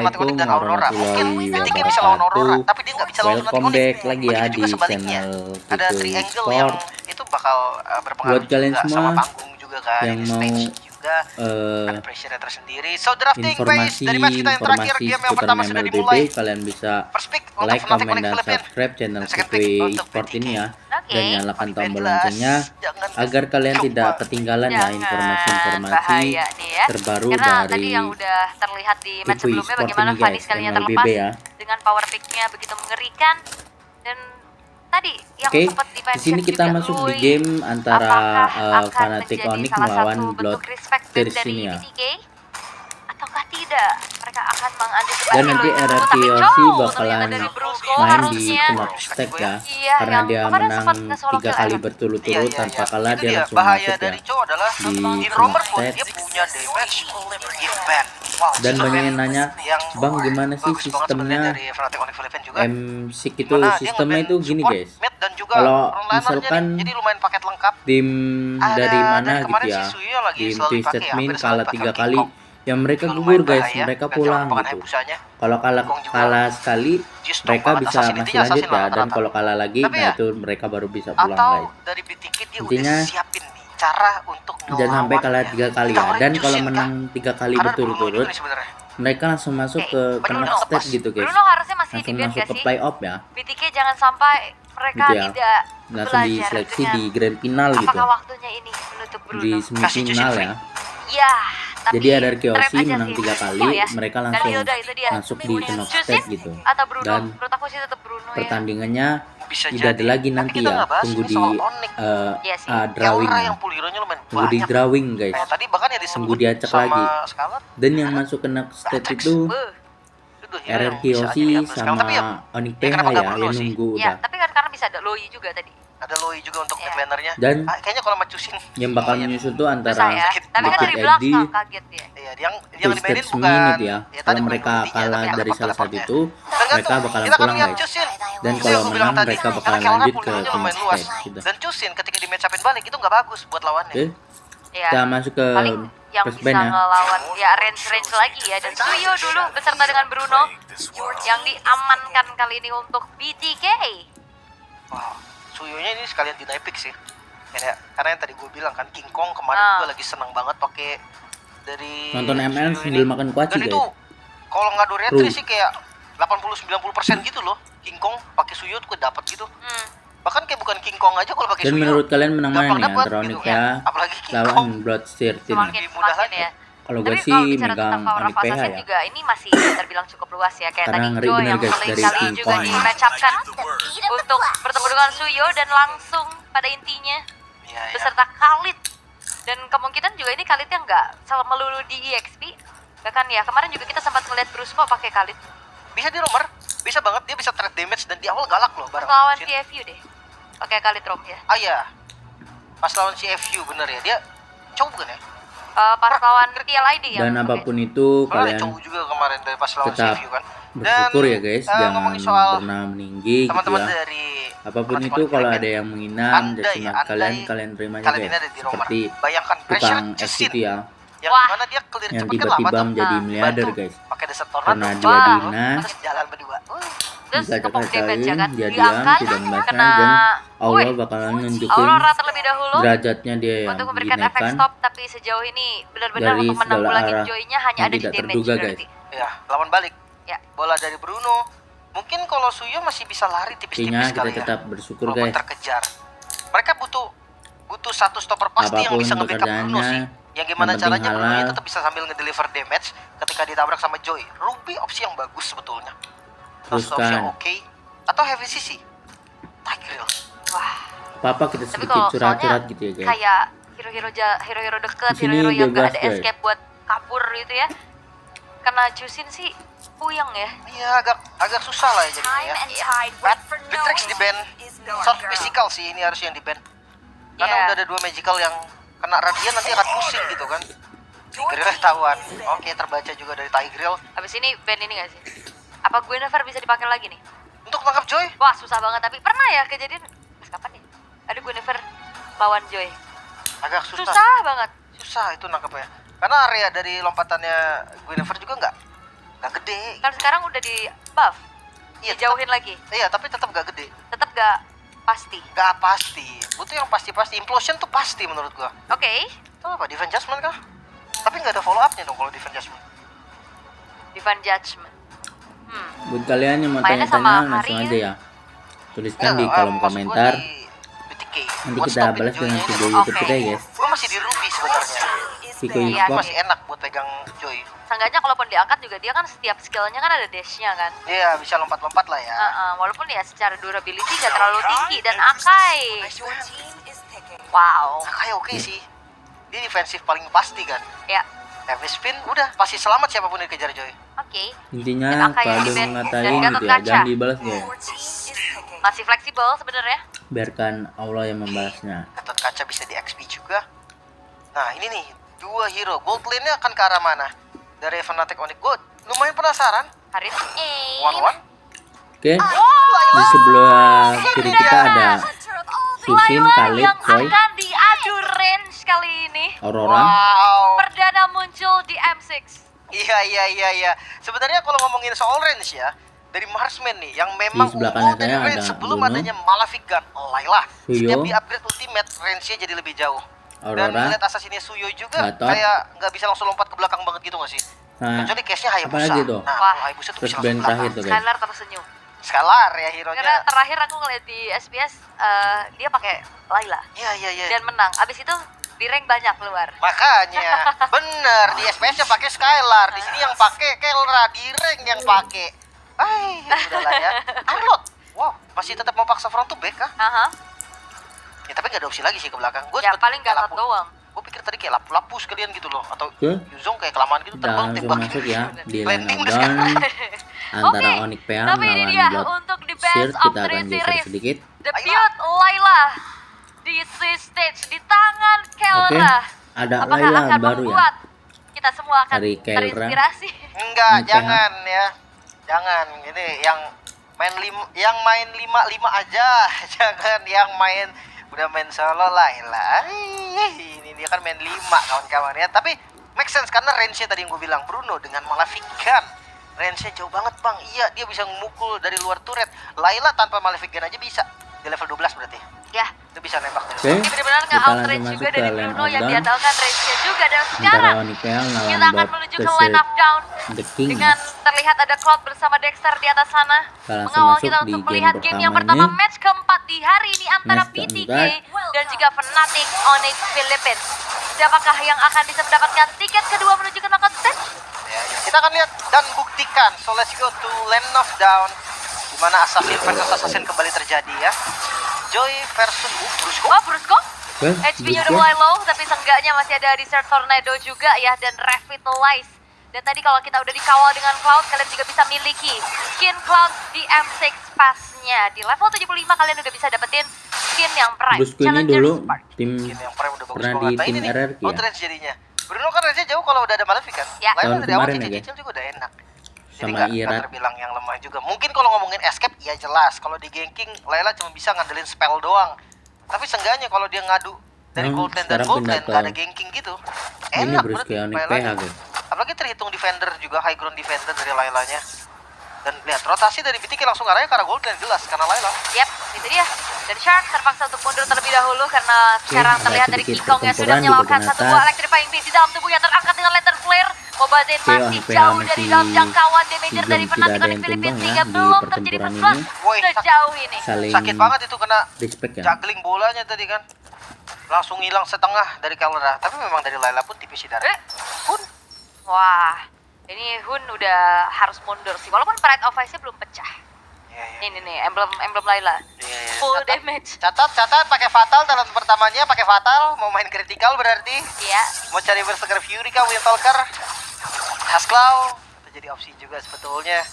Assalamualaikum Fnatic dan Aurora. Mungkin warahmatullahi BTK bisa lawan Aurora, wabarakatuh. tapi dia nggak bisa lawan Fnatic. Welcome back lagi ya Begitu di juga sebaliknya. channel Ada Kiko triangle yang Sport. itu bakal berpengaruh Buat kalian juga sama semua panggung juga kan, yang ini mau stage juga ada eh, pressure tersendiri. So drafting base dari match kita yang terakhir, informasi game yang seputar pertama sudah MLBB, dimulai. kalian bisa First pick untuk like, Fnatic comment, Onyx dan Philippines. subscribe channel Dan second Kiko pick untuk Sport BTK. ini ya, Oke. dan nyalakan Oliver tombol jelas, loncengnya jangan agar kalian coba. tidak ketinggalan ya Jangan informasi-informasi bahaya nih ya. terbaru Karena dari tadi yang udah terlihat di match Kiko sebelumnya Sport bagaimana ini Fanny guys, sekalinya MLBB terlepas ya. dengan power pick-nya begitu mengerikan. Dan tadi yang Oke, sempat di sini di-mention kita juga masuk di Lui, game antara apakah akan Fnatic menjadi Onyx salah melawan satu Blood bentuk respect Thirst dari ini ya. BTK ataukah tidak? Mereka akan mengantisipasi Dan nanti Lui itu, RRQ tapi Yoshi ternyata bakalan dari Brusco main di harusnya Knock Stage ya, iya, karena yang dia kemarin menang sempat nge-solo 3 kill kali Evan. berturut-turut tanpa kalah, Itu dia dia langsung bahaya masuk ya dari Cho adalah di in Knock roamer pun Stage. dia punya damage give back. Wow, Dan super banyak yang damage nanya, yang Bang gimana sih bagus banget sebenarnya sistemnya dari Fnatic Onyx Philippines juga. M6 itu? Dimana dia Sistemnya nge-ban itu gini support, guys, mid dan juga kalau frontlinernya misalkan nih. Jadi lumayan paket lengkap. tim Ada dari mana dari gitu kemarin ya, si Suyo lagi tim selalu Twisted dipakai ya, Min hampir selalu kalah dipakai 3 kali, King Kong. ya mereka Juga gugur lumayan guys, bahaya, mereka dan pulang jangan gitu. Haibusanya. Kalau kalah King Kong juga kalah sekali just stop mereka banget, bisa assassin. masih Intinya lanjut assassin lah ya, dan rata-rata. kalau kalah lagi Tapi nah ya, itu mereka baru bisa pulang atau guys. dari BTK dia Intinya udah siapin nih cara untuk jangan sampai kalah 3 kali ya, Ditawarin dan kalau Jusin kah? menang 3 kali Karena Bruno juga berturut-turut nih sebenarnya. mereka langsung masuk Oke, ke Bruno knock lepas. stage gitu guys, Bruno harusnya masih langsung di ban masuk gak ke sih? playoff ya BTK jangan sampai mereka gitu ya, tidak langsung belajar diseleksi dengan di grand final gitu, apakah waktunya ini menutup di Bruno. Kasih Jusin semifinal free. ya. Ya, tapi Jadi ada trap Yoshi aja menang sih. 3 kali, Ya. mereka Dan langsung Hilda itu dia. masuk di knock Jusin stage gitu. atau Bruno? Dan Menurut aku sih tetap Bruno ya. pertandingannya Bisa tidak ada jadi. lagi Tapi nanti kita ya, nggak bahas tunggu ini di soal Onyx. Iya sih. drawing Aura ya, yang pulirnya lumayan tunggu di banyak. drawing guys, Kayak tadi bahkan ya tunggu disebut diacak sama lagi. Scarlet. Dan yang masuk ke knock stage Ajax. itu Itu hero yang RRQ bisa aja Yoshi diambil sekarang. sama Tapi ya, Onyx ya PH kenapa nggak ya, Bruno yang sih? nunggu Ya, udah. tapi kan karena bisa ada Loi juga tadi. Ada Loi juga untuk Iya. mid lanernya. Dan Kayaknya kalau macusin yang bakal menyusul tuh Susah antara ya. sakit Tapi kan banget. dari Liquid belakang ID, kaget ya. Iya, yang Twisted dimainin Min bukan itu ya. tadi Kalau bukan mereka ultinya, kalah tapi dari salah satu teleport-teleportnya. itu, Tergantung. mereka bakalan Kita akan pulang lihat guys. Chusin. Dan Itu kalau yang gue bilang menang tadi. mereka Karena bakalan Kelra lanjut ke pulirnya finish lumayan luas. stage gitu. Dan Chusin ketika di match upin balik itu nggak bagus buat lawannya. Oke, Iya. kita masuk ke Paling yang first bisa band ya. ngelawan ya range lagi ya, dan Suyo dulu beserta dengan Bruno yang diamankan kali ini untuk BTK. Wow, Suyonya ini sekalian deny pick sih. Karena yang tadi gue bilang kan King Kong kemarin juga lagi seneng banget pakai dari Nonton ML Suyo sambil ini. makan kuaci Dan itu guys. kalau ngadu retri True. sih kayak 80-90% gitu loh. King Kong pakai Suyo tuh dapat gitu. Bahkan kayak bukan King Kong aja kalau pakai Dan Suyo. menurut kalian menang mana gampang nih dapet antara gitu. Onyx PH Apalagi King lawan Kong. Blood Thirst ini? Semakin Lebih mudah semakin lagi. ya. Kalau gue Tapi sih kalau bicara megang tentang power Onyx of PH assassin ya. juga ini masih terbilang cukup luas ya, kayak Karena tadi ngeri Joe bener yang guys, sering dari kali King juga Kong di ini. match up kan untuk bertemu dengan Suyo dan langsung pada intinya Iya, iya. beserta Khalid, dan kemungkinan juga ini Khalidnya nggak melulu di EXP, bahkan ya kemarin juga kita sempat melihat Brusco pakai Khalid Bisa di roamer, bisa banget dia bisa trade damage dan di awal galak loh bareng. lawan Chusin. CFU deh, pakai Khalid rom ya. Ah iya. Pas lawan CFU bener ya, dia cowok bukan ya? Pas lawan TLID ya. Dan apapun itu Soalnya ada kalian cowok juga kemarin dari pas lawan tetap CFU kan. bersyukur ya guys, jangan ngomongin soal pernah meninggi gitu teman-teman ya. dari Apapun Fnatic itu Onyx kalau Philippines, ada yang menghina andai, caci maki kalian terima aja kalian ini guys. ada di roamer. Seperti Bayangkan pressure tukang es Chusin itu ya, yang Wah. mana dia clear yang cepet kan lama tiba-tiba tuh. menjadi miliarder Bantu guys. pakai desert tornado. Karena dia Wah. dihina, Terus jalan berdua. Terus dikacak kepung damage ya kan, dia diam, diangkat tidak membalasnya, kena dan Allah Wih, bakalan nunjukin Aurora terlebih dahulu derajatnya dia yang untuk memberikan efek dinaikkan stop, tapi sejauh ini benar-benar dari untuk segala menanggulangi arah Joy-nya hanya yang ada di tidak damage terduga, berarti. Ya, lawan balik. Ya. Bola dari Bruno. Mungkin kalau Suyo masih bisa lari tipis-tipis Intinya kita kali ya. tetap bersyukur Walaupun guys. terkejar. Mereka butuh satu stopper pasti yang Apapun bisa nge-backup Bruno pekerjaannya, sih. Yang gimana yang penting caranya Bruno halal. tetap bisa sambil ngedeliver damage ketika ditabrak sama Joy. Ruby opsi yang bagus sebetulnya. Salah satu opsi yang Teruskan. oke. Atau Heavy CC. Tigreal. Wah, Apa kita tapi sedikit kalau curhat-curhat soalnya gitu ya guys. kayak hero-hero deket, Di sini hero-hero yang bebas, gak ada guys. escape buat kabur gitu ya. Kena Jusin sih puyeng ya. Iya, agak susah lah ya jadinya ya. Bitrix di ban. Short physical sih ini harus yang di ban. Karena Iya. udah ada 2 magical yang kena radian nanti akan pusing gitu kan. Tigreal tahuan. Oke, terbaca juga dari Tigreal. Habis ini ban ini gak sih? Apa Guinevere bisa dipakai lagi nih? Untuk tangkap Joy. Wah, susah banget, tapi pernah ya kejadian pas kapan ya? Ada Guinevere lawan Joy. Agak susah. Susah banget. Susah itu nangkepnya. Karena area dari lompatannya Guinevere juga nggak Gak gede. Kan sekarang udah di buff. Iya, Dijauhin lagi. Iya, tapi tetap gak gede. Tetap gak pasti. Gak pasti. Butuh yang pasti-pasti. Implosion tuh pasti menurut gua. Oke. Itu apa? Defense Judgment kah? Tapi nggak ada follow up-nya dong kalau Defense Judgment. Divine Judgment. Buat kalian yang mau Mainnya tanya-tanya sama langsung Hari aja ya. Tuliskan di Nggak, kolom maksud gua komentar. di BTK. Nanti Buat kita stopin balas dengan Joy-nya video ini. YouTube Oke. kita ya guys. Gua masih di Ruby sebenarnya. Viko Iya, Esports. Masih enak buat pegang Joy. Seenggaknya kalaupun diangkat juga dia kan setiap skillnya kan ada dash-nya kan. Iya, bisa lompat-lompat lah ya. Walaupun ya secara durability gak terlalu tinggi. Dan Akai. Wow. Akai oke sih. Dia defensif paling pasti kan. Ya. Heavy spin udah pasti selamat siapapun yang dikejar Joy. Oke. Intinya Dan Akai kalau yang di-ban ngatain dan gitu Gatot ya, Kaca. jangan dibalas guys. Masih fleksibel sebenarnya. Biarkan Allah yang membalasnya. Gatot Kaca bisa di XP juga. Nah ini nih, dua hero. Gold lane-nya akan ke arah mana? Dari Fnatic Onyx Gold. Lumayan penasaran. Haris. One-one. Oke, di sebelah kiri kita ada Susin, Layla Khalid, yang Choi, akan diadu range kali ini. Aurora. Wow. Perdana muncul di M6. Iya. Sebenarnya kalau ngomongin soal range ya, dari Marksman nih yang memang Di sebelah unggul kanan dari saya range ada sebelum Bruno, adanya Malefic Gun, Layla. Suyo, Setiap di upgrade ultimate range-nya jadi lebih jauh. Dan Aurora, lihat assassinnya Suyo juga Gatot. kayak nggak bisa langsung lompat ke belakang banget gitu nggak sih? nah, Kecuali case-nya Hayabusa. apalagi tuh? Nah, Wah. kalau Hayabusa tuh terus bisa band langsung ke terakhir belakang. tuh guys. Skylar tersenyum. Scalar ya hero-nya. Karena terakhir aku ngeliat di SPS dia pakai Layla Iya. dan menang. Abis itu di rank banyak keluar. Makanya, bener di SPS nya pakai Skylar, di sini yang pakai Kelra, di rank yang pakai. Udahlah ya. Arlot. Wow, masih tetap mau paksa front to back kah? Aha. Ya tapi nggak ada opsi lagi sih ke belakang. Gue Ya paling Gatot doang. Gue pikir tadi kayak lapus kalian gitu loh, atau Oke, Yuzong kayak kelamaan gitu kita terbang langsung tembak. masuk ya di line Landing udah down antara Oke, Onyx PL tapi ini dia melawan Blood untuk di Shirt. best of Kita akan 3 geser series. sedikit. Debut Layla di C stage di tangan Oke, Kelra. ada Apakah Layla akan baru ya. membuat kita semua akan Dari Kelra. terinspirasi? Enggak, Ini jangan ya. Jangan. Ini yang main 5 aja. Jangan yang main udah main solo Layla. Ini dia kan main 5 kawan-kawan ya. Tapi make sense karena range-nya tadi yang gue bilang Bruno dengan Malefic Gun. Range-nya jauh banget bang. Iya, dia bisa memukul dari luar turret. Layla tanpa Malefic Gun aja bisa. Di level 12 berarti. Ya, Itu bisa nembak dari Oke, ini benar-benar kita nge-out langsung range masuk juga ke dari line Bruno of yang down diandalkan range-nya juga. Dan antara sekarang Onyx PL kita melawan akan Blood menuju ke Shirt line up down The King. dengan terlihat ada Cloud bersama Dexter di atas sana. Kita langsung Mengawal masuk kita di untuk game melihat game yang pertama pertamanya. match keempat di hari ini antara Match BTK keempat. dan juga Fnatic Onyx Philippines. Siapakah yang akan bisa mendapatkan tiket kedua menuju ke knockout stage? Ya. Kita akan lihat dan buktikan. So let's go to land of down. Dimana assassin versus assassin kembali terjadi ya. Joy versus Brusco. Oh, Brusco? Oke, HP-nya udah Brusco. mulai low, tapi seenggaknya masih ada Desert Tornado juga ya, dan Revitalize. Dan tadi kalau kita udah dikawal dengan Cloud, kalian juga bisa miliki skin Cloud di M6 Pass-nya. Di level 75 kalian udah bisa dapetin skin yang Prime. Brusco ini Challenger dulu Spark. tim Skin yang prime udah bagus pernah di banget. Nah, tim ini nih, RRQ ya. outrange jadinya. Bruno kan range jauh kalau udah ada Malefic kan. Ya. Layla Tahun dari awal kemarin ya, cicil juga udah enak. Jadi Sama nggak Irat. terbilang yang lemah juga. Mungkin kalau ngomongin escape ya jelas. Kalau di ganking Layla cuma bisa ngandelin spell doang. Tapi seenggaknya kalau dia ngadu dari Hmm, gold lane dan sekarang gold pindah lane ke nggak ada ganking gitu. Ini Enak Brusco berarti Onyx Laylanya. PH guys. Apalagi terhitung defender juga, high ground defender dari Laylanya. Dan lihat rotasi dari BTK langsung arahnya ke arah gold lane jelas karena Layla. Yap, itu dia. Dan Shark terpaksa untuk mundur terlebih dahulu karena sekarang ada terlihat dari sedikit Kingkong yang sudah pertempuran di menyalakan bagian satu atas. buah electrifying beast di dalam tubuhnya terangkat dengan lantern flare. Mobile Zane Oke, masih ONPH jauh dari masih dalam jangkauan damager belum dari tidak Fnatic ada Onyx yang Philippines tumbang sehingga ya di belum terjadi pertempuran first blood ini. Woi, sejauh ini. Saling Sakit banget itu kena respect ya. juggling bolanya tadi kan. Langsung hilang setengah dari Kelra. Tapi memang dari Layla pun tipis sih darah. Pun Wah, ini Hun udah harus mundur sih. Walaupun Pride of Ice-nya belum pecah. Iya. Ini nih, emblem Layla. Iya. Full damage. Catat pakai fatal dalam pertamanya, pakai fatal mau main kritikal berarti. Iya. Mau cari Berserker Fury kah, Windtalker, Hasclaw, itu jadi opsi juga sebetulnya.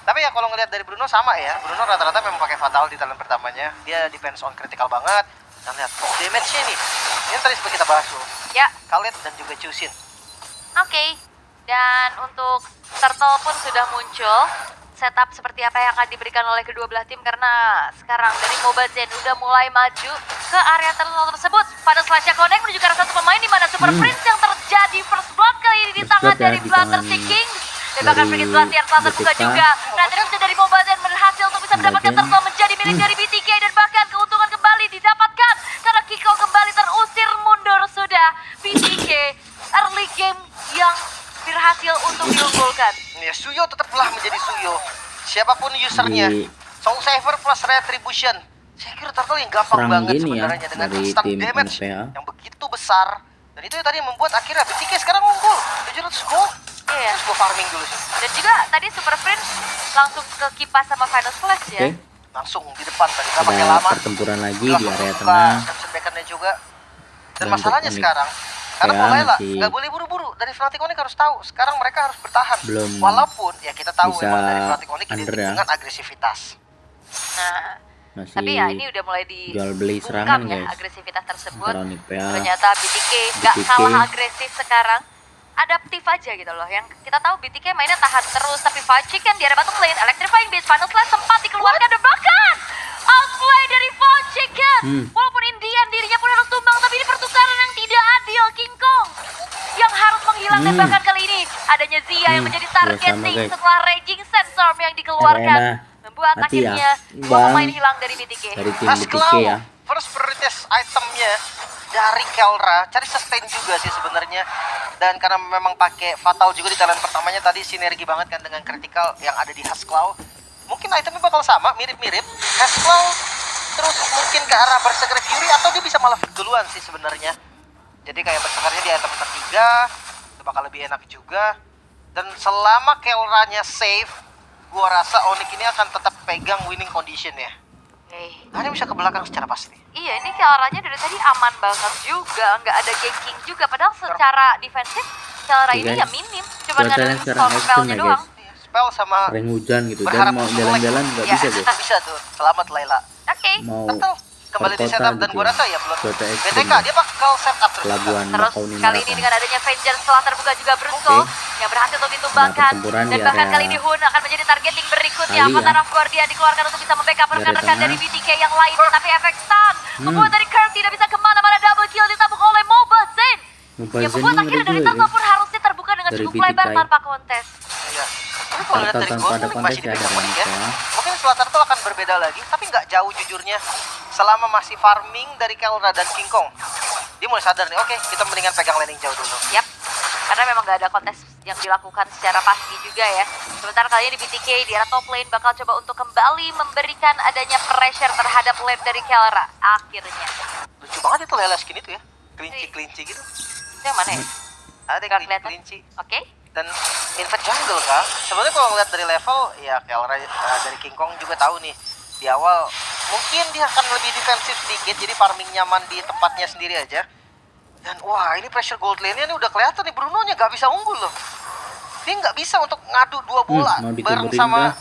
Tapi ya kalau ngelihat dari Bruno sama ya, Bruno rata-rata memang pakai fatal di talent pertamanya. Dia defense on critical banget. Dan lihat damage-nya nih. Ini tadi seperti kita bahas loh. Ya, Khaled dan juga Chusin. oke. Dan untuk Turtle pun sudah muncul. Setup seperti apa yang akan diberikan oleh kedua belah tim karena sekarang dari Mobile Zen udah mulai maju ke area turtle tersebut. Pada slash connect menuju ke arah satu pemain di mana Super Prince yang terjadi first blood kali ini di First tangan blood ya, dari di Bloodthirsty tangan King. Dan bahkan Dari Frigate Glacier telah terbuka BTK. juga. Retribution dari Mobazan berhasil untuk bisa mendapatkan Bagian. turtle menjadi milik dari BTK. Dan bahkan keuntungan kembali didapatkan karena Kiko kembali terusir mundur sudah. BTK early game yang berhasil untuk diunggulkan. Ya, Suyo tetaplah menjadi Suyo. Siapapun usernya. Di Soul Saver plus Retribution. Saya kira Turtle yang gampang serang banget gini ya sebenarnya dengan dari instant tim damage NPA. yang begitu besar. Dan itu yang tadi yang membuat akhirnya BTK sekarang unggul. 700 gold. Iya. Terus gue farming dulu sih. Dan juga tadi Super Prince langsung ke kipas sama Final Flash ya. Oke, Langsung di depan tadi nggak pakai ada lama. pertempuran lagi di Langsung area buka tengah. capture backernya juga. Dan Dan masalahnya untuk Onyx sekarang karena ya, Polaila masih nggak boleh buru-buru. Dari Fnatic Onyx harus tahu sekarang mereka harus bertahan. Belum Walaupun ya kita tahu bisa memang dari Fnatic Onyx identik under ya. dengan agresivitas. Nah, Masih tapi ya ini udah mulai di jual beli bungkam serangan ya guys. agresivitas tersebut. Antara Onyx PA. Ternyata BTK nggak BTK. kalah agresif sekarang. Adaptif aja gitu loh. Yang kita tahu BTK mainnya tahan terus, tapi Five Chicken di area bottom lane, Electrifying Beast, Final Slash sempat dikeluarkan dan bahkan outplay dari Five Chicken. Walaupun Indian dirinya pun harus tumbang, tapi ini pertukaran yang tidak adil. King Kong yang harus menghilang dan bahkan kali ini adanya Zia yang menjadi sama, targeting guys. setelah Raging Sandstorm yang dikeluarkan. Arena. Membuat Hati ya. akhirnya dua Bang. pemain hilang dari BTK. Dari tim As BTK Cloud, ya. first prioritas itemnya dari Kelra, cari sustain juga sih sebenarnya. Dan karena memang pakai Fatal juga di talent pertamanya tadi sinergi banget kan dengan critical yang ada di Hasclaw. Mungkin itemnya bakal sama, mirip-mirip. Hasclaw terus mungkin ke arah Berserker Fury atau dia bisa malah duluan sih sebenarnya. Jadi kayak Berserkernya di item ketiga, itu bakal lebih enak juga. Dan selama Kelranya safe, gua rasa Onyx ini akan tetap pegang winning condition ya. Hanya bisa ke belakang secara pasti. Iya, ini Kelranya dari tadi aman banget juga, nggak ada ganking juga. Padahal secara defensif, Kelra ini Guys, ya minim, cuma cuaca ada yang sekarang storm ekstrim spellnya ya, doang. guys. Spell sama Sering hujan gitu dan berharap mau untuk jalan-jalan nggak Ya, bisa guys. bisa tuh. Selamat Laila. Oke, Mau Betul. Kembali di ke setup kota dan gitu gua ya. rasa ya belum. Cuaca ekstrim BTK ya. dia bakal setup terus. Pelabuhan terus Makauni kali ini Marathon. dengan adanya Vengeance setelah terbuka juga Brunsko Oke. yang berhasil untuk ditumbangkan. pertempuran Dan di bahkan area kali ini Hun akan menjadi targeting berikutnya. kali ya. Avatar of Guardian dikeluarkan untuk bisa membackup Di area rekan-rekan tengah. dari BTK yang lain. Tapi efek stun membuat dari Kirk tidak bisa kemana-mana, double kill ditabung oleh Mobazane. Mobile Yang Zen membuat ini akhirnya ngeri dari juga, tunnel guys. pun harusnya terbuka dengan Dari cukup lebar BTK. tanpa kontes. Iya. Tapi kalau lihat dari Tanpa gol ada Onyx kontes masih ya ada dipegang Onyx ya. Onyx ya. Mungkin setelah Turtle akan berbeda lagi, tapi nggak jauh jujurnya. Selama masih farming dari Kelra dan King Kong, dia mulai sadar nih, oke kita mendingan pegang landing jauh dulu. Yap, karena memang nggak ada kontes yang dilakukan secara pasti juga ya. Sementara kali ini di BTK di era top lane bakal coba untuk kembali memberikan adanya pressure terhadap lane dari Kelra. Akhirnya. Lucu banget itu Lela skin itu ya, kelinci-kelinci gitu. Itu yang mana ya? Ada Nggak yang kelihatan. kelinci. Oke. Dan invade jungle kah? Sebenarnya kalau ngeliat dari level ya Kelra dari King Kong juga tahu nih di awal mungkin dia akan lebih defensif sedikit, jadi farming nyaman di tempatnya sendiri aja. Dan wah ini pressure gold lane-nya ini udah kelihatan nih, Bruno-nya nggak bisa unggul loh. Dia nggak bisa untuk ngadu dua bola mau bareng dikuburin sama kah?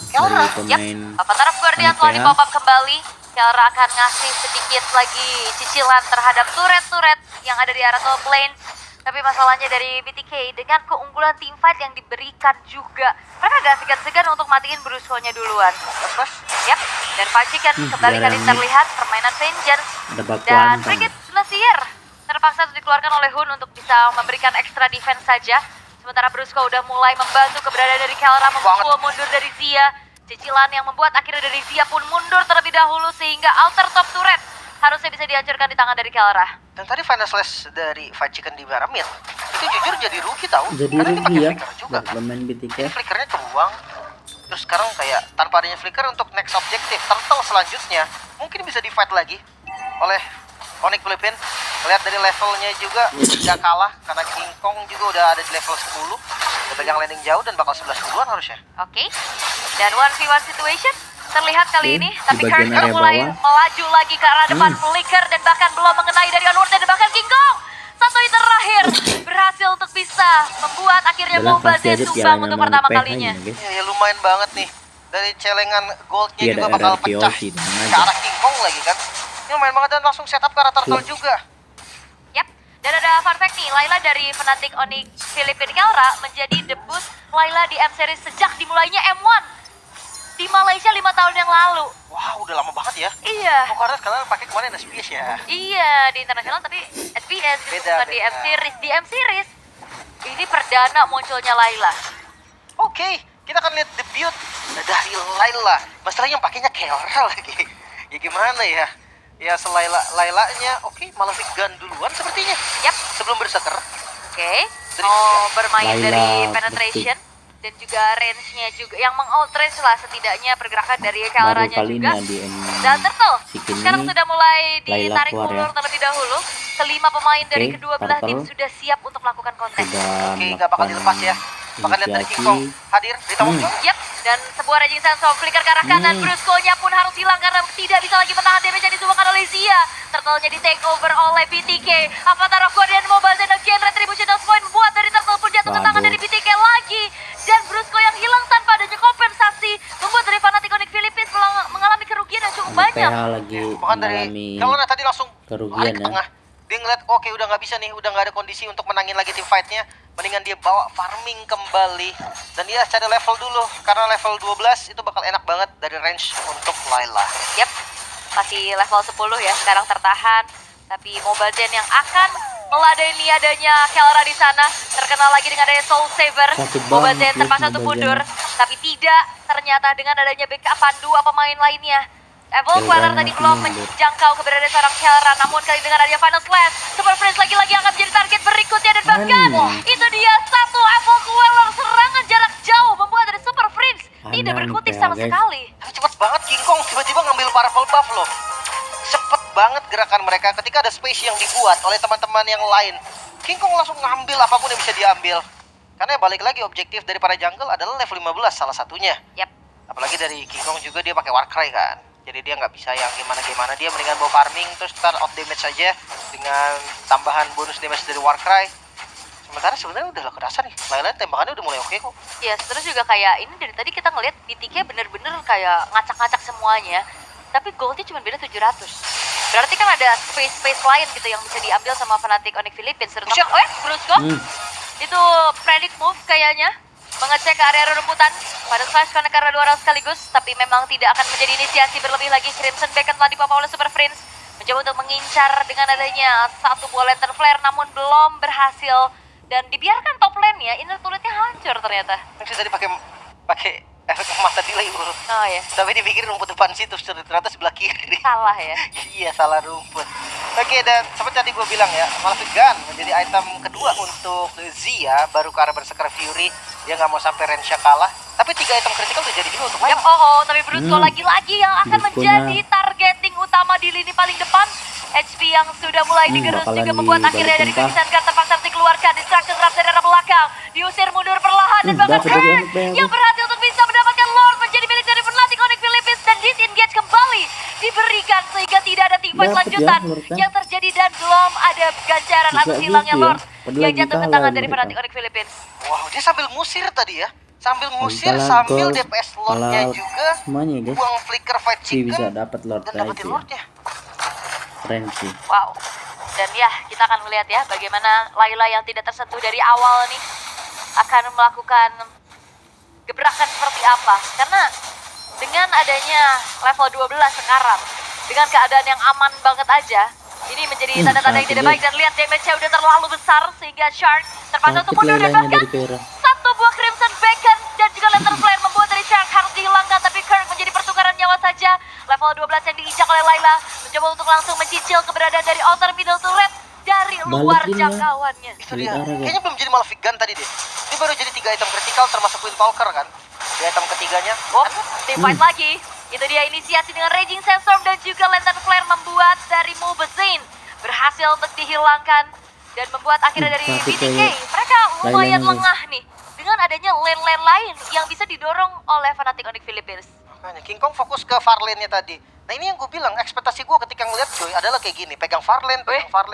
Kelra. Dari Yap, pemain Avatar of Guardian telah NPA. di-pop up kembali. Kelra akan ngasih sedikit lagi cicilan terhadap turret-turret yang ada di arah top lane. Tapi masalahnya dari BTK dengan keunggulan teamfight yang diberikan juga, mereka gak segan-segan untuk matiin Brusco-nya duluan. Terus Yap, dan Five Chicken kembali-kali jarang terlihat permainan Vengeance. ada bakuan Dan kan. Frigate Glacier terpaksa untuk dikeluarkan oleh Hun untuk bisa memberikan ekstra defense saja. Sementara Brusco udah mulai membantu keberadaan dari Kelra memukul mundur dari Zia. Cicilan yang membuat akhirnya dari Zia pun mundur terlebih dahulu sehingga outer top turret harusnya bisa dihancurkan di tangan dari Kelra. dan tadi final slash dari Fight Chicken di Baramid itu jujur jadi rugi tahu. Jadi Karena dia rugi pakai ya flicker juga buat kan. pemain BTK. Jadi flickernya kebuang. Terus sekarang kayak tanpa adanya flicker untuk next objektif Turtle selanjutnya mungkin bisa di fight lagi oleh Onyx Philippines. Lihat dari levelnya juga tidak kalah karena King Kong juga udah ada di level 10. Udah pegang landing jauh dan bakal 11 duluan harusnya. Oke, dan 1v1 situation terlihat kali Oke, ini. di Tapi bagian Kirk area mulai bawah. melaju lagi ke arah depan flicker dan bahkan belum mengenai dari Onward dan bahkan King Kong. Satu hit terakhir berhasil untuk bisa membuat akhirnya Adalah pasti Mobazane aja tumbang pialanya untuk mau pertama PH kalinya. nya, guys. Ya lumayan banget nih. Dari celengan goldnya Iya, juga daerah bakal POC pecah tenang ke aja. arah King Kong lagi kan. Ini lumayan banget dan langsung setup ke arah Turtle juga. Yap, dan ada fun fact nih, Layla dari Fnatic Onyx Philippine Kelra menjadi debut Layla di M-Series sejak dimulainya M1 di Malaysia 5 tahun yang lalu. Wah udah lama banget ya. Iya, Oh karena sekarang pakai kemarin SPS ya. iya di internasional tapi SPS gitu, Beda, bukan di beda. M-Series. Di M-Series ini perdana munculnya Layla. Oke, kita akan lihat debut dari Layla. Masalahnya yang pakainya Kelra lagi. Ya gimana ya? Ya Lailanya, oke, Malefic Gun duluan sepertinya. Yap. Sebelum berseker. Oke, mau bermain Layla dari pasti. penetration dan juga range-nya juga yang meng-outrange lah setidaknya pergerakan dari Baru Kelranya kali ini juga. ya di M Dan Turtle si Kini sekarang sudah mulai Layla ditarik keluar ulur ya. terlebih dahulu. Kelima pemain dari Oke, kedua belah tim Turtle sudah siap untuk melakukan kontak. sudah Oke, nggak bakal dilepas ya. Bakal lihat dari King Kong hadir di tamu. Yap, dan sebuah raging sense of flicker ke arah kanan. Brusco-nya pun harus hilang karena tidak bisa lagi menahan damage yang disumbangkan oleh Zia. Turtle-nya di take over oleh BTK. Avatar of Guardian Mobile dan again Retribution of Point buat dari Turtle pun jatuh ke tangan Waduh. dari BTK lagi. Dan Brusco yang hilang tanpa adanya kompensasi membuat dari Fnatic Onyx Philippines mengalami kerugian yang cukup banyak. PH lagi Bahkan dari mengalami Kelra tadi langsung kerugian lari ke ya. tengah. Dia ngeliat, oke udah nggak bisa nih, udah nggak ada kondisi untuk menangin lagi tim fightnya. Mendingan dia bawa farming kembali. Dan dia cari level dulu, karena level 12 itu bakal enak banget dari range untuk Layla. Yap, masih level 10 ya, sekarang tertahan. Tapi Mobile Gen yang akan meladeni adanya Kelra di sana. Terkenal lagi dengan adanya Soul Saver. Sakit Mobile banget Gen terpaksa ya untuk Mobile mundur. Gen. Tapi tidak, ternyata dengan adanya backupan dua pemain lainnya. Evil Queller Kelranya tadi masih belum mundur. menjangkau keberadaan seorang Kelra. Namun kali dengan adanya Final Slash, Super Friends lagi-lagi akan menjadi target berikutnya. Dan bahkan itu dia satu Evil Queller serangan jarak jauh membuat dari Super Friends tidak Aneh berkutik nih, sama guys. sekali. Tapi cepet banget King Kong tiba-tiba ngambil purple buff loh. Cepet banget gerakan mereka ketika ada space yang dibuat oleh teman-teman yang lain. King Kong langsung ngambil apapun yang bisa diambil. Karena balik lagi objektif dari para jungle adalah level 15 salah satunya. Yap. Apalagi dari King Kong juga dia pakai Warcry kan. Jadi dia nggak bisa yang gimana-gimana, dia mendingan bawa farming terus start out damage saja dengan tambahan bonus damage dari Warcry. Sementara sebenarnya udah kerasa nih, Layla tembakannya udah mulai oke kok. Ya, terus juga kayak ini dari tadi kita ngeliat BTK bener-bener kayak ngacak-ngacak semuanya. Tapi goldnya cuma beda 700. Berarti kan ada space lain gitu yang bisa diambil sama Fnatic Onyx Philippines. Terutama, Brusco. Itu predict move kayaknya. Mengecek ke area rumputan. Pada Slash connect karena 2 orang sekaligus. Tapi memang tidak akan menjadi inisiasi berlebih lagi. Crimson Beacon telah dipapa oleh Super Friends. Mencoba untuk mengincar dengan adanya satu buah lantern flare. Namun belum berhasil. Dan dibiarkan top lane-nya, inner turretnya hancur ternyata. Maksudnya tadi pakai efek mata delay bro. Oh ya, Tapi dipikir rumput depan situ, ternyata sebelah kiri. salah ya. Iya, salah rumput. Oke, dan seperti tadi gue bilang ya, Malefic Gun menjadi item kedua untuk Zia. Baru ke arah Berserker Fury, dia nggak mau sampai range-nya kalah. Tapi 3 item critical udah jadi juga untuk Yap, Layla. tapi Brusco lagi-lagi yang akan Brusco-nya. menjadi targeting utama di lini paling depan. HP yang sudah mulai digerus bakalan juga membuat akhirnya dari dibalikin, kebisan guard terpaksa dikeluarkan. Distraction trap dari arah belakang. Diusir mundur perlahan dan bahkan dapat Kurt dapat. yang berhasil untuk bisa mendapatkan Lord menjadi milik dari Fnatic Onyx Philippines dan disengage kembali diberikan sehingga tidak ada team fight Dapat ya, lanjutan Lordnya. yang terjadi dan belum ada ganjaran Bisa atas hilangnya gitu ya. Lord Padahal yang lagi jatuh ke kalah tangan dari mereka. Fnatic Onyx Philippines. Wow, dia sambil musir tadi ya. Sambil musir, kalah sambil gol, DPS Lord-nya kalah juga. semuanya, guys. Buang flicker fight Si chicken. bisa dapat Lord Dan dapetin aja. Lord-nya. Keren sih. Wow. Dan ya, kita akan melihat ya bagaimana Layla yang tidak tersentuh dari awal nih akan melakukan gebrakan seperti apa. Karena dengan adanya level 12 sekarang, dengan keadaan yang aman banget aja, ini menjadi tanda-tanda yang tidak baik. Dan lihat damage-nya udah terlalu besar sehingga Shark terpaksa untuk Sakit mundur dan Lailanya bahkan dari Kelra. satu buah Crimson Beacon dan juga Lantern Flare membuat dari Shark harus dihilangkan. Tapi Kirk menjadi pertukaran nyawa saja. Level 12 yang diinjak oleh Layla mencoba untuk langsung mencicil keberadaan dari outer middle turret dari luar Balikin ya. jangkauannya. Itu dia. Arah, guys. Kayaknya belum jadi Malefic Gun tadi deh. Ini baru jadi 3 item critical termasuk Windwalker kan. Di item ketiganya. Oh, team fight lagi. Itu dia inisiasi dengan Raging Sandstorm dan juga Lantern Flare membuat dari Mobazane berhasil untuk dihilangkan dan membuat akhirnya dari Tapi BTK kayak mereka lumayan Lailanya, lengah nih dengan adanya lane-lane lain yang bisa didorong oleh Fnatic Onyx Philippines. Makanya King Kong fokus ke Farlane-nya tadi. Nah ini yang gue bilang, ekspektasi gue ketika ngeliat Joy adalah kayak gini. Pegang Farlane,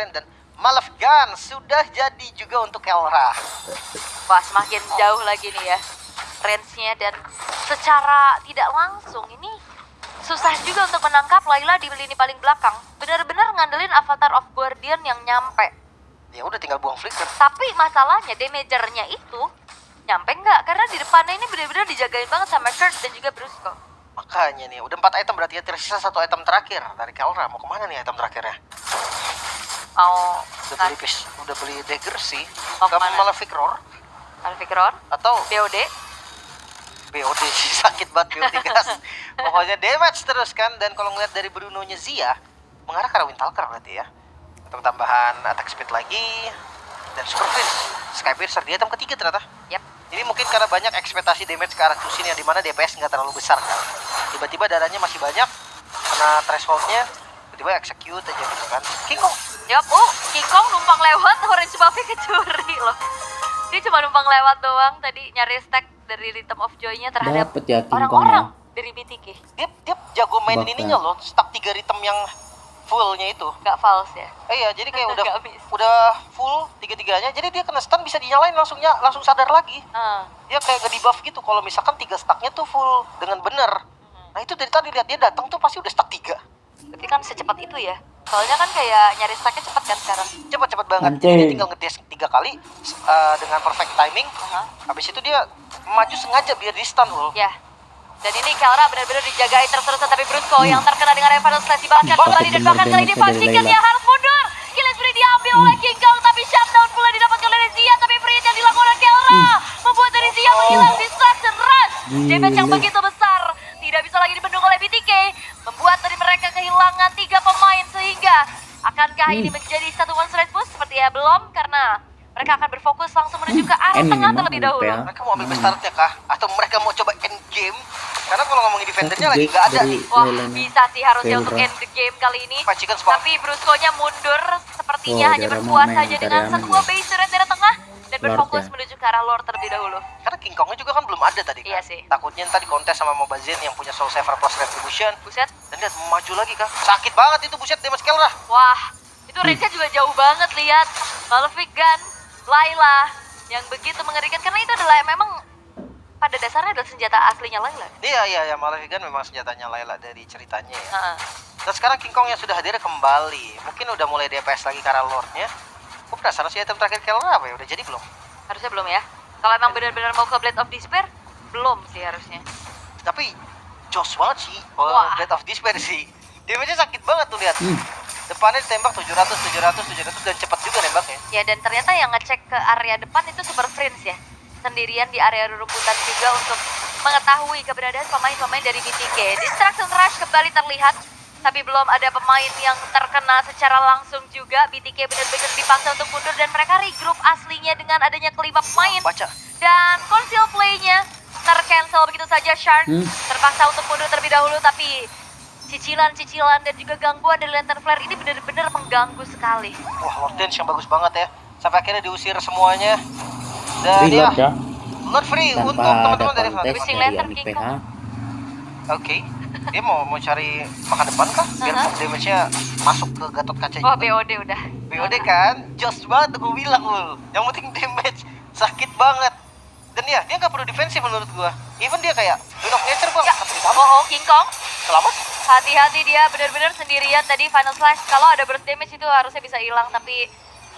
dan Malefic Gun sudah jadi juga untuk Kelra. Wah, semakin jauh lagi nih ya range-nya dan secara tidak langsung ini susah juga untuk menangkap Layla di lini paling belakang. Benar-benar ngandelin Avatar of Guardian yang nyampe. Ya udah tinggal buang flicker. Tapi masalahnya damagernya itu nyampe nggak? Karena di depannya ini benar-benar dijagain banget sama Kurt dan juga Brusco. Makanya nih, udah 4 item berarti ya tersisa 1 item terakhir dari Kelra. Mau kemana nih item terakhirnya? Mau Udah beli dagger sih. Mau Ke kemana? Malefic Roar Malefic Roar atau BOD BOD sih, sakit banget BOD gas. Pokoknya damage terus kan. Dan kalau ngeliat dari Bruno-nya Zia, mengarah ke arah Windtalker berarti ya. Untuk tambahan attack speed lagi. Dan Super Prince, Skypiercer di item ketiga ternyata. Yap. Ini mungkin karena banyak ekspektasi damage ke arah Chusin yang dimana DPS nggak terlalu besar kan. Tiba-tiba darahnya masih banyak, kena thresholdnya, tiba-tiba execute aja gitu kan. King Kong. Yap, King Kong numpang lewat, orange buff-nya kecuri loh. Dia cuma numpang lewat doang tadi nyari stack dari Rhythm of Joy-nya terhadap Dapet ya King Kong orang-orang ya. dari BTK. Dia jago main Bakal. ininya loh, stack 3 rhythm yang fullnya itu. Gak false ya? Iya, jadi kayak Nggak habis. udah full tiga-tiganya. Jadi dia kena stun bisa dinyalain langsung sadar lagi. Dia kayak nge debuff gitu kalau misalkan 3 stacknya tuh full dengan bener. Nah itu dari tadi lihat dia datang tuh pasti udah stack 3. Tapi kan secepat itu ya. Soalnya kan kayak nyari stacknya cepat kan sekarang. Cepet banget. Anjing. Dia tinggal ngedes 3 kali dengan perfect timing. Habis itu dia maju sengaja biar di stun loh. Ya. Dan ini Kelra benar-benar dijagain terus-terusan, tapi Brusco yang terkena dengan Revenant Slash dibalaskan kembali dan bahkan kali ini pastikan dia harus mundur. Killing spree diambil oleh King Kong, tapi shutdown pula didapatkan oleh Zia, tapi free yang dilakukan oleh Kelra membuat dari Zia menghilang distraction rush. Damage yang begitu besar tidak bisa lagi dibendung oleh BTK, membuat dari mereka kehilangan 3 pemain sehingga akankah ini menjadi satu one straight push? Seperti ya belum, karena mereka akan berfokus langsung menuju ke arah tengah terlebih dahulu. Mereka mau ambil best startnya kah? Atau mereka mau coba end game? Karena kalau ngomongin defendernya lagi nggak ada nih. Wah, bisa sih harusnya untuk end the game kali ini. Pacikan spot. Tapi Brusco-nya mundur, sepertinya hanya berpuas saja dengan sebuah base turret dari tengah dan berfokus menuju ke arah Lord terlebih dahulu. Karena King Kongnya juga kan belum ada tadi kan? Iya sih. Takutnya tadi kontes sama Mobazin yang punya Soul Saver plus Retribution. Buset. Dan dia maju lagi kah? Sakit banget itu buset damage Kelra. Wah, itu range-nya juga jauh banget, lihat. Malefic Gun, Layla yang begitu mengerikan karena itu adalah memang pada dasarnya adalah senjata aslinya Layla. Iya, Malefic Gun memang senjatanya Layla dari ceritanya ya. Dan sekarang King Kong yang sudah hadir kembali. Mungkin udah mulai DPS lagi ke arah Lordnya. Gue penasaran sih item terakhir Kelra apa ya? Udah jadi belum? Harusnya belum ya. Kalau emang benar-benar mau ke Blade of Despair, belum sih harusnya. Tapi jos banget sih kalau Wah. Blade of Despair sih. Damage-nya sakit banget tuh lihat. Depannya ditembak 700 dan cepat juga nembaknya. Ya, dan ternyata yang ngecek ke area depan itu Super Prince ya. Sendirian di area rumputan juga untuk mengetahui keberadaan pemain-pemain dari BTK. Distraction Rush kembali terlihat, tapi belum ada pemain yang terkena secara langsung juga. BTK benar-benar dipaksa untuk mundur dan mereka regroup aslinya dengan adanya kelima pemain. Baca. Dan conceal play-nya tercancel begitu saja. Shark terpaksa untuk mundur terlebih dahulu, tapi cicilan-cicilan dan juga gangguan dari Lantern Flare ini benar-benar mengganggu sekali. Wah, Lord Dance yang bagus banget ya. Sampai akhirnya diusir semuanya. Dan Reload ya. Lord free untuk Tanpa teman-teman ada dari kontes Wishing dari Lantern Anik King PH. Kong. Oke. Dia mau cari makan depan kah? Biar damage-nya masuk ke Gatot Kaca Oh, juga. BOD udah. BOD kan? Jos banget gue bilang ul. Yang penting damage. Sakit banget. Dan ya, dia nggak perlu defensif menurut gua. Even dia kayak Wind of Nature gua Ya. nggak perlu sama. Oh, King Kong. Selamat. Hati-hati, dia benar-benar sendirian tadi. Final Slash kalau ada burst damage itu harusnya bisa hilang, tapi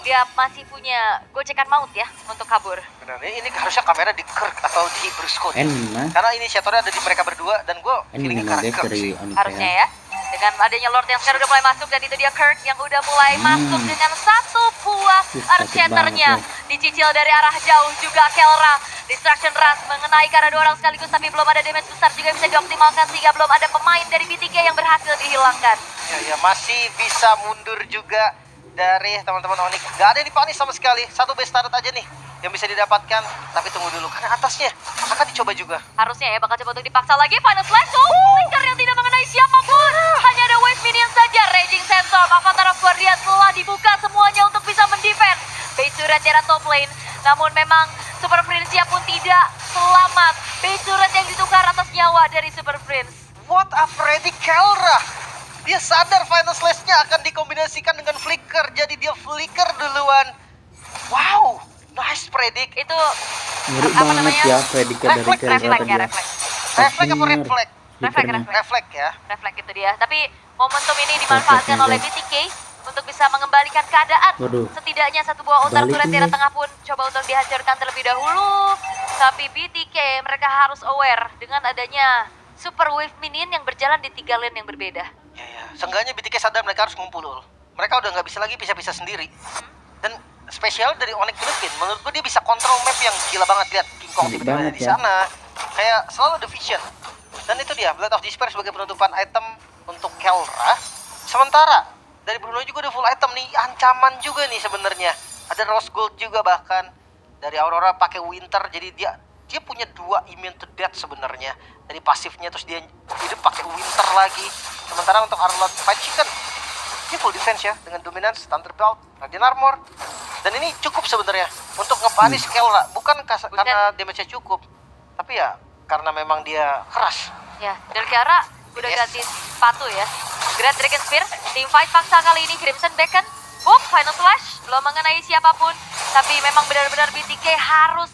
dia masih punya gocekan maut ya untuk kabur. Benar, ini harusnya kamera di Kirk atau di Brusco. N Karena inisiatornya ada di mereka berdua dan gue feelingnya ke arah guys Kirk dari sih. Anik Harusnya PH. ya. Dengan adanya Lord yang sekarang udah mulai masuk dan itu dia Kirk yang udah mulai masuk dengan satu buah sakit Earthshatternya. banget, Dicicil dari arah jauh juga Kelra. Distraction Rush mengenai karena 2 orang sekaligus, tapi belum ada damage besar juga yang bisa dioptimalkan sehingga belum ada pemain dari BTK yang berhasil dihilangkan. Ya, masih bisa mundur juga dari teman-teman Onyx. Gak ada yang dipanis sama sekali. Satu base turret aja nih yang bisa didapatkan. Tapi tunggu dulu, karena atasnya akan dicoba juga. Harusnya ya bakal coba untuk dipaksa lagi. Final Slash, flicker yang tidak mengenai siapapun. Hanya ada wave minion saja. Raging Sandstorm, Avatar of Guardian telah dibuka semuanya untuk bisa mendefend base turret dari top lane. Namun memang Super Prince pun tidak selamat. Base turret yang ditukar atas nyawa dari Super Prince. What a Freddy Kelra. Dia sadar Final Slash-nya akan dikombinasikan dengan Flicker. Jadi dia Flicker duluan. Wow, nice predict. Itu Ngeri apa banget namanya? ya predikat dari Refleks, Kelra refleks tadi ya, ya. refleks. Refleks apa red flag? Flickernya. Refleks ya. Refleks itu dia. Tapi momentum ini dimanfaatkan Refleksnya, oleh guys. BTK untuk bisa mengembalikan keadaan. Waduh. Setidaknya satu buah ontar Balik turret nih, di arah guys. tengah pun coba untuk dihancurkan terlebih dahulu. Tapi BTK mereka harus aware dengan adanya super wave minion yang berjalan di 3 lane yang berbeda. Ya. Seenggaknya BTK sadar mereka harus ngumpul. Ul. Mereka udah nggak bisa lagi pisah-pisah sendiri. Dan spesial dari Onyx Philippines, menurut gue dia bisa kontrol map yang gila banget. Lihat King Kong Gila tiba-tiba ada banget di ya. sana. kayak selalu ada vision. Dan itu dia Blade of Despair sebagai penutupan item untuk Kelra. Sementara dari Bruno juga ada full item nih, ancaman juga nih sebenarnya. Ada Rose Gold juga bahkan dari Aurora pakai Winter, jadi dia punya 2 immune to death sebenarnya dari pasifnya, terus dia hidup pakai Winter lagi. Sementara untuk Arlott Fight Chicken ini full defense ya dengan Dominance, Thunderbolt, Radiant Armor. Dan ini cukup sebenarnya untuk nge-punish Kelra, bukan karena damage-nya cukup, tapi ya karena memang dia keras. Ya, dan Kiara udah ganti sepatu ya. Great Dragon Spear, team fight paksa kali ini. Crimson Beacon, boom, final slash, belum mengenai siapapun. Tapi memang benar-benar BTK harus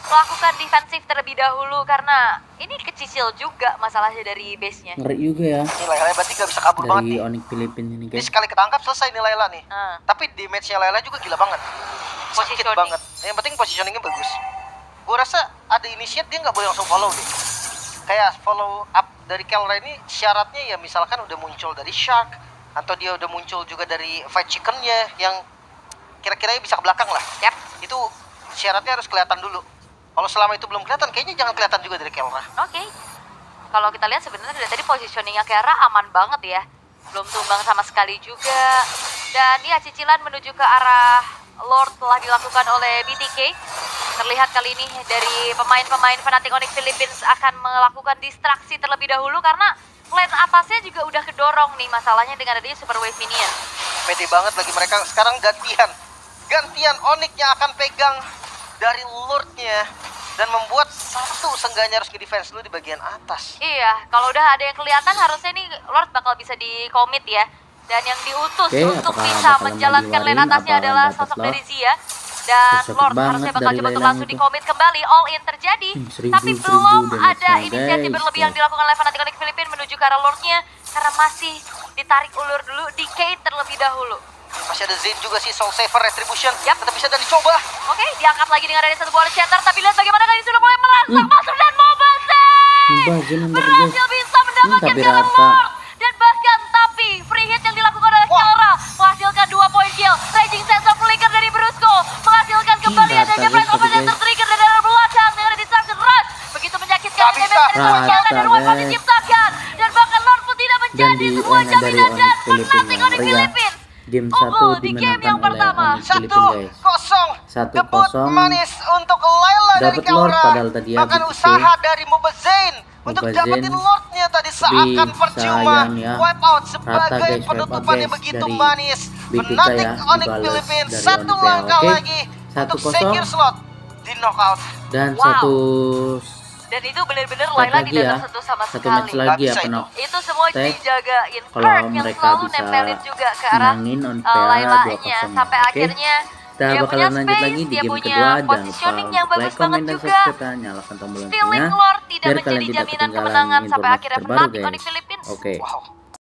melakukan defensif terlebih dahulu karena ini kecicil juga masalahnya dari base-nya. Ngeri juga ya. Ini Layla berarti gak bisa kabur banget Dari nih. Onyx Philippines ini Ini guys. sekali ketangkap selesai nih Layla nih. Tapi damage-nya Layla juga gila banget. Sakit Positioning. banget. Yang penting positioningnya bagus. Gue rasa ada initiate dia nggak boleh langsung follow deh. Kayak follow up dari Kelra ini syaratnya ya misalkan udah muncul dari Shark atau dia udah muncul juga dari Fight Chicken-nya yang kira-kira bisa ke belakang lah. Yap. Itu syaratnya harus kelihatan dulu. Kalau selama itu belum kelihatan, kayaknya jangan kelihatan juga dari Kelra. Oke. Kalau kita lihat sebenarnya dari tadi positioningnya Kiara aman banget ya. Belum tumbang sama sekali juga. Dan ya cicilan menuju ke arah Lord telah dilakukan oleh BTK. Terlihat kali ini dari pemain-pemain Fnatic Onyx Philippines akan melakukan distraksi terlebih dahulu karena lane atasnya juga udah kedorong nih masalahnya dengan adanya Super Wave Minion. Pede banget lagi mereka sekarang gantian Onyx yang akan pegang dari Lordnya dan membuat satu seenggaknya harus nge-defense dulu di bagian atas. Iya, kalau udah ada yang kelihatan harusnya nih Lord bakal bisa di-commit ya. Dan yang diutus Oke, untuk apakah bisa bakalan menjalankan lane diluarin, atasnya apa adalah dapat sosok Lord? dari Zia. Dan Sakit Lord banget harusnya bakal dari coba untuk Layla langsung itu. di-commit kembali. All in terjadi. 1000, Tapi 1000 belum ada damage-nya, inisiatif guys. berlebih yang dilakukan oleh Fnatic Onyx Philippines menuju ke arah Lordnya. Karena masih ditarik ulur dulu, Decade terlebih dahulu. Masih ada Zayn juga sih, Soul Saver Retribution. Yap. Tetap bisa dan dicoba. Oke, diangkat lagi dengan adanya satu bola shatter. Tapi lihat bagaimana kali ini sudah mulai merangsang masuk dan Mobile Ngebazen under guys. berhasil bisa mendapatkan tapi jalan rata. Lord. Dan bahkan tapi free hit yang dilakukan oleh Kelra menghasilkan 2 poin kill. Raging Sense of Flicker dari Brusco menghasilkan kembali rata adanya guys, Pride tapi Operator guys. Trigger dari arah belakang dengan Destruction Rush. Begitu menyakitkan Gak damage bisa. dari seorang Kelra dan Rata, Ruan pun guys. diciptakan. Dan bahkan Lord pun tidak Dan menjadi di sebuah dari jaminan dan Onyx Philippines Fnatic yang Onyx ngeri ya. Philippines. Game Unggul 1 di game yang dimenangkan oleh pertama. Onyx Philippines guys. 1-0 debut 1-0. manis untuk Layla dari Dapet Lord Kelra. padahal tadi ya, Bahkan BTK. usaha dari Mobazane untuk Mobazane. dapetin Lordnya tadi seakan percuma. sayang ya. Wipe out Rata, sebagai guys, wipe out, penutupannya guys, begitu dari manis. BTK Fnatic ya, Onyx dibalas Philippines dari satu Onyx ya. langkah Oke, lagi untuk 1-0. secure slot di knockout. Dan Wow. Dan itu bener-bener Fight Layla lagi tidak ya. tersentuh sama Satu match sekali. lagi ya Nggak bisa penok. Itu semua Tag. dijagain Kalau Kirk yang mereka selalu bisa nempelin juga ke arah menangin on PA Laylanya 2-0. sampai Oke. akhirnya Kita dia punya bakalan lanjut space, lagi di dia game punya kedua. Jangan lupa positioning yang untuk bagus like, comment, banget dan juga. subscribe. Nyalakan tombol Stealing loncengnya Lord tidak biar menjadi kalian tidak jaminan ketinggalan kemenangan sampai informasi akhirnya terbaru Fnatic Onyx guys. Philippines Oke. Wow.